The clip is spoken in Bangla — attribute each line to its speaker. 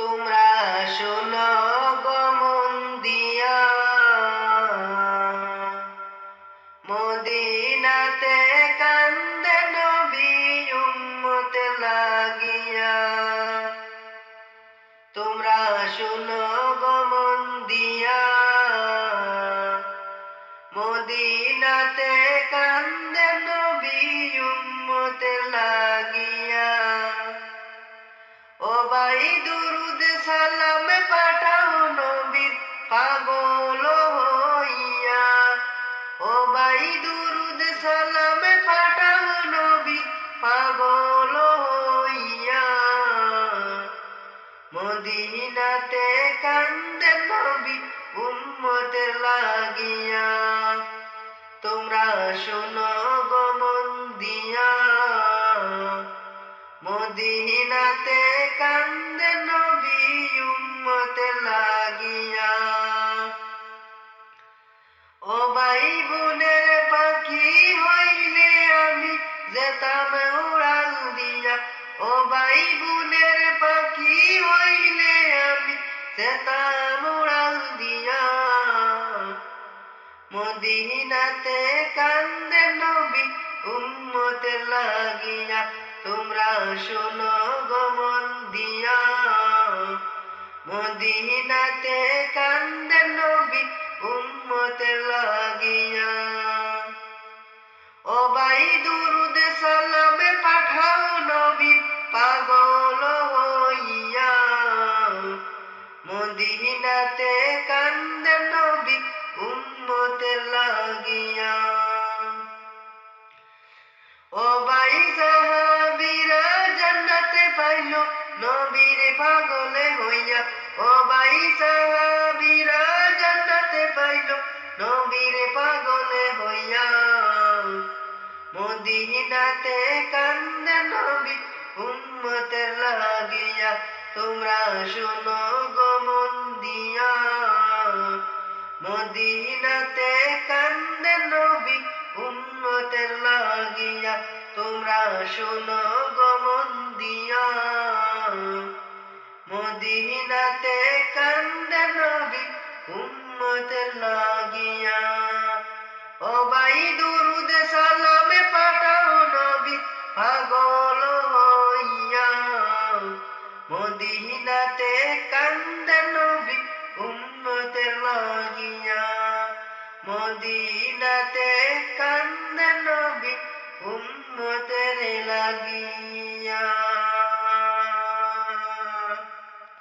Speaker 1: তোমরা শোনো গো মন দিয়া, মদিনাতে কান্দে নবী উম্মত লাগিয়া। তোমরা শোনো গো মন দিয়া, মদিনাতে কান্দে নবী উম্মত লাগিয়া। ও ভাই দুরুদ সালাম পাঠাও নবীর পাগল হইয়া। ও ভাই দুরুদ সালাম পাঠাও নবীর পাগল হইয়া। মদিনাতে কান্দে নবী উম্মত লাগিয়া। তোমরা শোনো গো মন দিয়া, মদিনাতে কান্দে নবী উম্মত লাগিয়া। ও ভাই বোনের পাখি হইলে আমি যেতাম উড়াল দিয়া। ও ভাই বোনের পাখি হইলে আমি যেতাম উড়াল দিয়া। মদিনাতে কান্দে নবী উম্মত লাগিয়া। তোমরা শোনো গো মন দিয়া, মদিনাতে কান্দে নবী উম্মত লাগিয়া। ও ভাই দুরুদ সালাম পাঠাও নবীর পাগল হইয়া। মদিনাতে কান্দে নবী উম্মত লাগিয়া। ও ভাই সাহাবীরা জান্নাতে পাইল নবীর পাগলে হইয়া। ও ভাই সাহাবীরা জান্নাতে পাইল নবীর পাগলে হইয়া। মদিনাতে কান্দে নবী উম্মত লাগিয়া। তোমরা শোনো গো মন দিয়া, মদিনাতে কান্দে নবী উম্মত লাগিয়া। তোমরা শোনো গো মন দিয়া, মদিনাতে কান্দে নবী উম্মত লাগিয়া। ও ভাই দুরুদ সালাম পাঠাও নবী পাগল হইয়া। মদিনাতে কান্দে